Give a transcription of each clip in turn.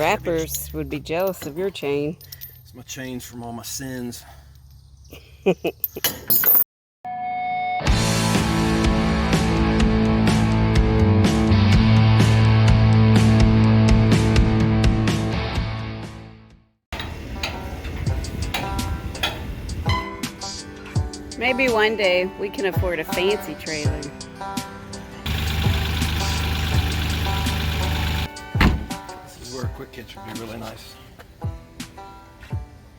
Rappers would be jealous of your chain. It's my chains from all my sins. Maybe one day we can afford a fancy trailer. This is where a quick hitch would be really nice.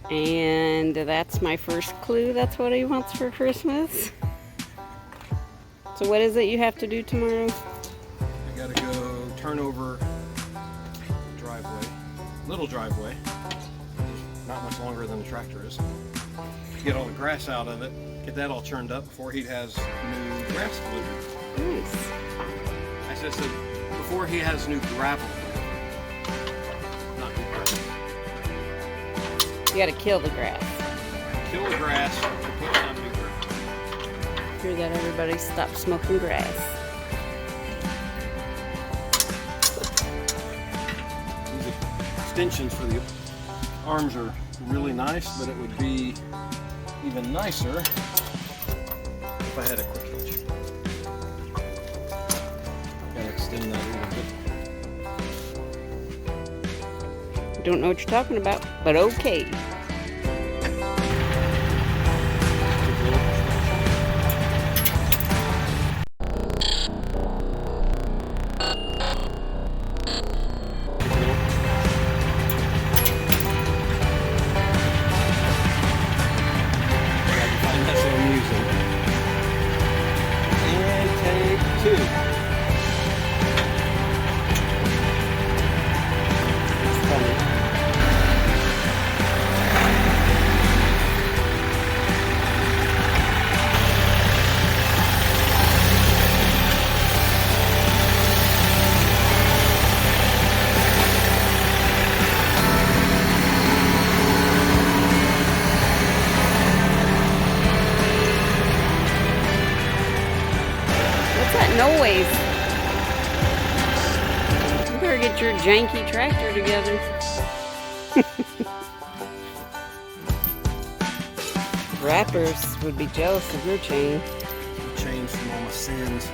And that's my first clue. That's what he wants for Christmas. So what is it you have to do tomorrow? I gotta go turn over driveway, little driveway, not much longer than the tractor is. Get all the grass out of it, get that all churned up before he has new grass delivered. Nice. I said so before he has new gravel, not new grass. You gotta kill the grass. Kill the grass to put down new grass. Hear that, everybody? Stop smoking grass. These extensions for the arms are really nice, but it would be even nicer if I had a quick hitch. Gotta extend that a little bit. Don't know what you're talking about, but okay. Noise. You better get your janky tractor together. Rappers would be jealous of your chain. Chains from all my sins.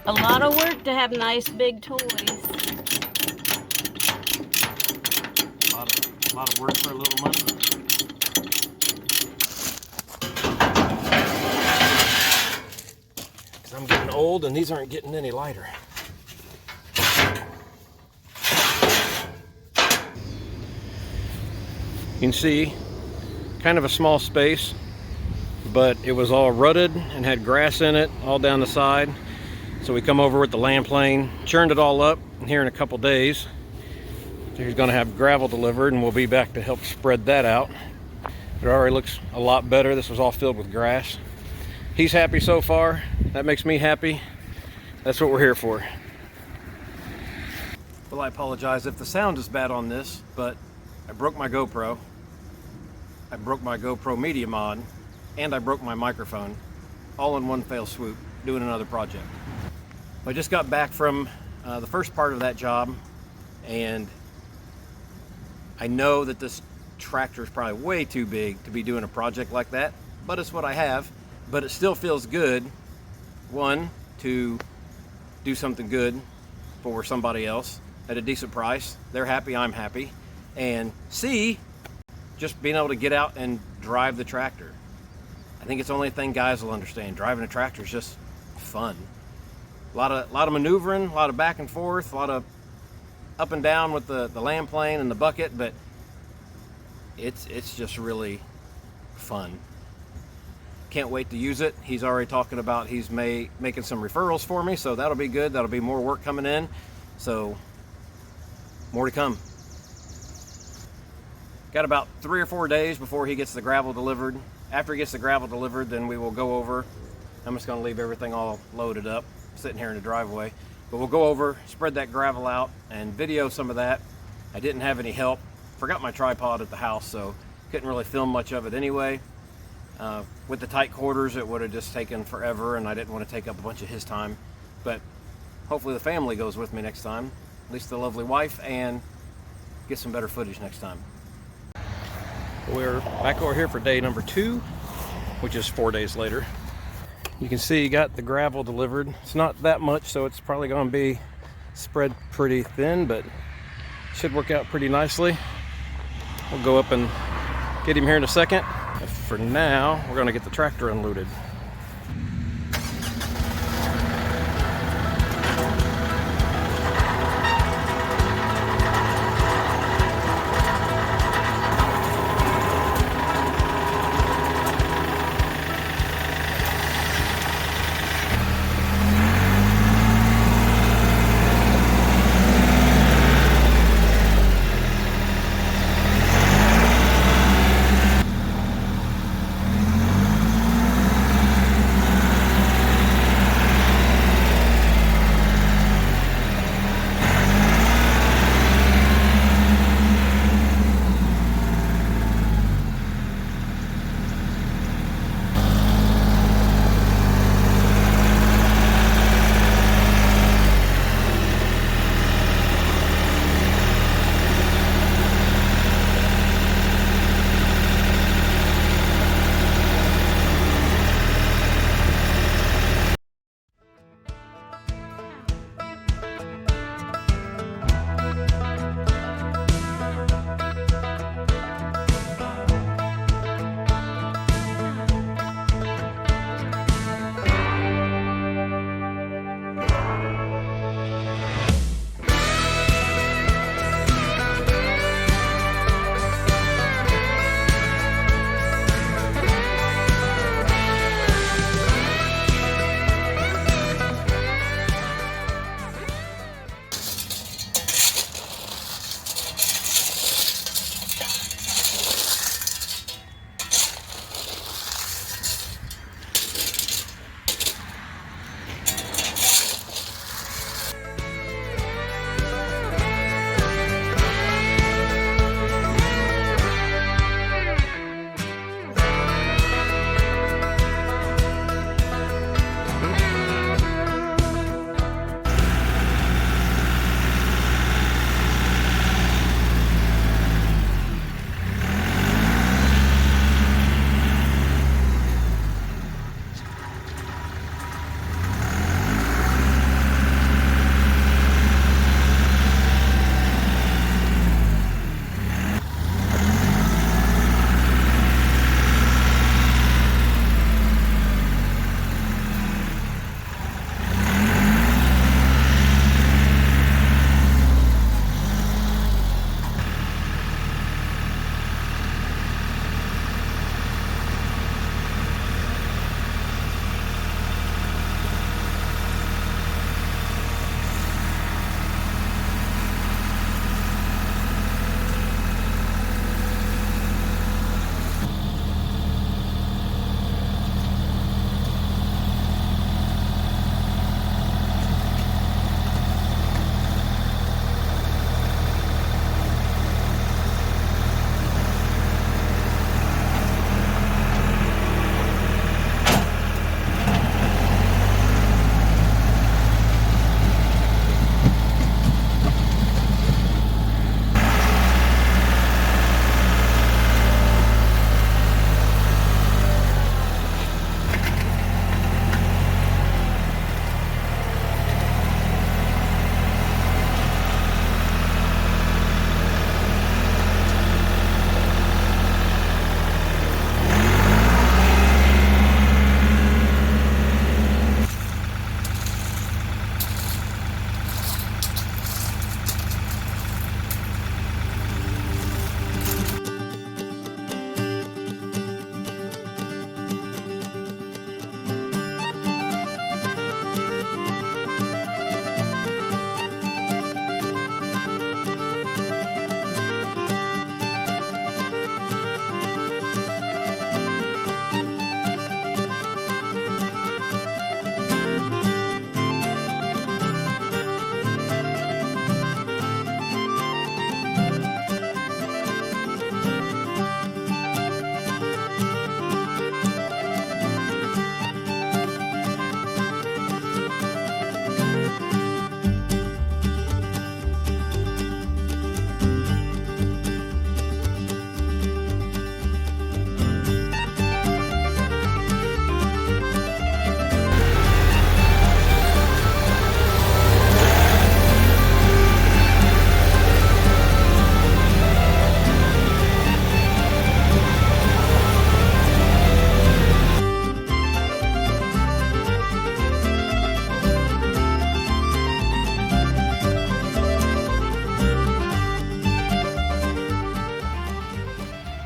A lot of work to have nice big toys. A lot of work for a little money. Because I'm getting old and these aren't getting any lighter. You can see kind of a small space, but it was all rutted and had grass in it all down the side. So we come over with the land plane, churned it all up, and here in a couple days he's going to have gravel delivered, and we'll be back to help spread that out. It already looks a lot better. This was all filled with grass. He's happy so far. That makes me happy. That's what we're here for. Well, I apologize if the sound is bad on this, but I broke my GoPro. I broke my GoPro Media Mod, and I broke my microphone, all in one fell swoop, doing another project. I just got back from the first part of that job, and I know that this tractor is probably way too big to be doing a project like that, but it's what I have. But it still feels good, one, to do something good for somebody else at a decent price. They're happy, I'm happy. And C, just being able to get out and drive the tractor. I think it's the only thing guys will understand. Driving a tractor is just fun. A lot of maneuvering, a lot of back and forth, a lot of up and down with the land plane and the bucket, but it's just really fun. Can't wait to use it. He's already talking about he's making some referrals for me, so that'll be good. That'll be more work coming in, so more to come. Got about 3 or 4 days before he gets the gravel delivered. After he gets the gravel delivered, then we will go over. I'm just going to leave everything all loaded up, sitting here in the driveway. But we'll go over, spread that gravel out, and video some of that. I didn't have any help. Forgot my tripod at the house, so couldn't really film much of it anyway. With the tight quarters, it would have just taken forever, and I didn't want to take up a bunch of his time. But hopefully the family goes with me next time, at least the lovely wife, and get some better footage next time. We're back over here for day number 2, which is 4 days later. You can see you got the gravel delivered. It's not that much, so it's probably going to be spread pretty thin, but should work out pretty nicely. We'll go up and get him here in a second. But for now, we're going to get the tractor unloaded.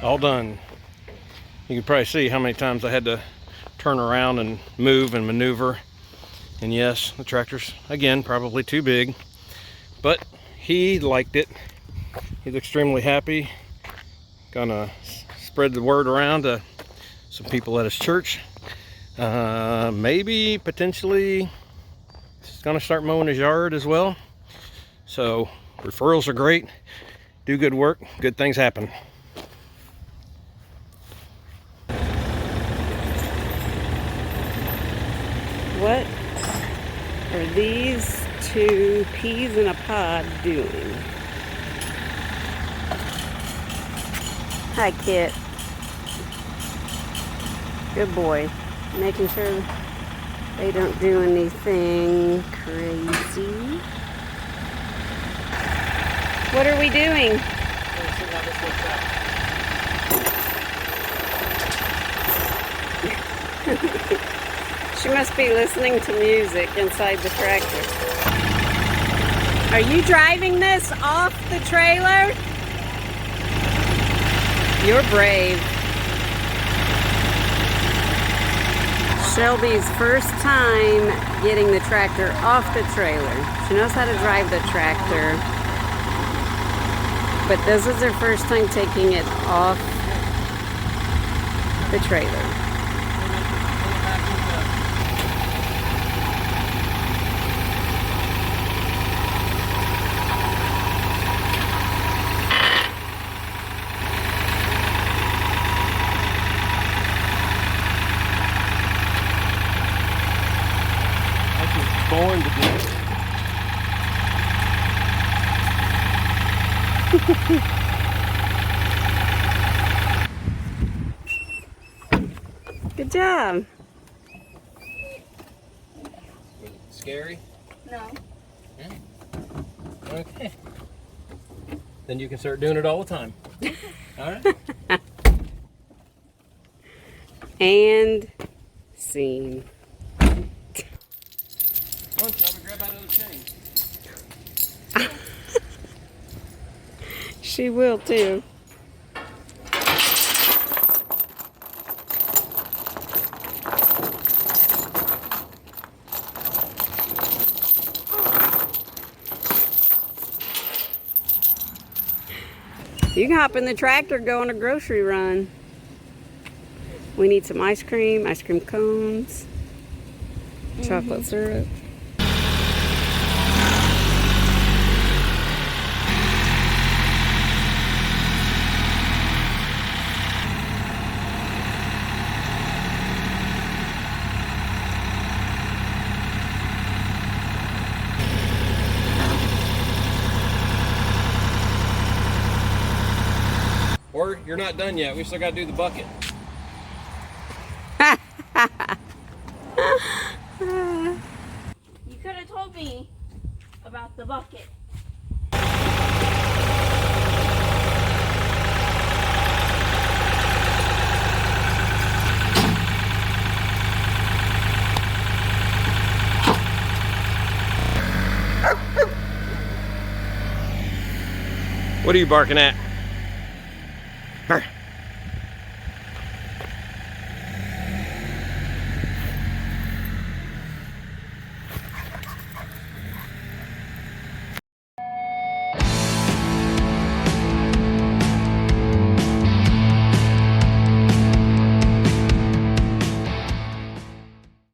all done. You can probably see how many times I had to turn around and move and maneuver. And yes, the tractor's, again, probably too big, but he liked it. He's extremely happy. Gonna spread the word around to some people at his church. Maybe, potentially, he's gonna start mowing his yard as well. So, referrals are great. Do good work, good things happen. What are these two peas in a pod doing? Hi, Kit. Good boy. Making sure they don't do anything crazy. What are we doing? She must be listening to music inside the tractor. Are you driving this off the trailer? You're brave. Shelby's first time getting the tractor off the trailer. She knows how to drive the tractor, but this is her first time taking it off the trailer. Born to do it. Good job. Was it scary? No. Yeah. Okay. Then you can start doing it all the time. All right. And scene. Come on, Shelby, grab out of the chain. She will too. You can hop in the tractor, go on a grocery run. We need some ice cream cones, chocolate syrup. Or you're not done yet. We still got to do the bucket. You could have told me about the bucket. What are you barking at?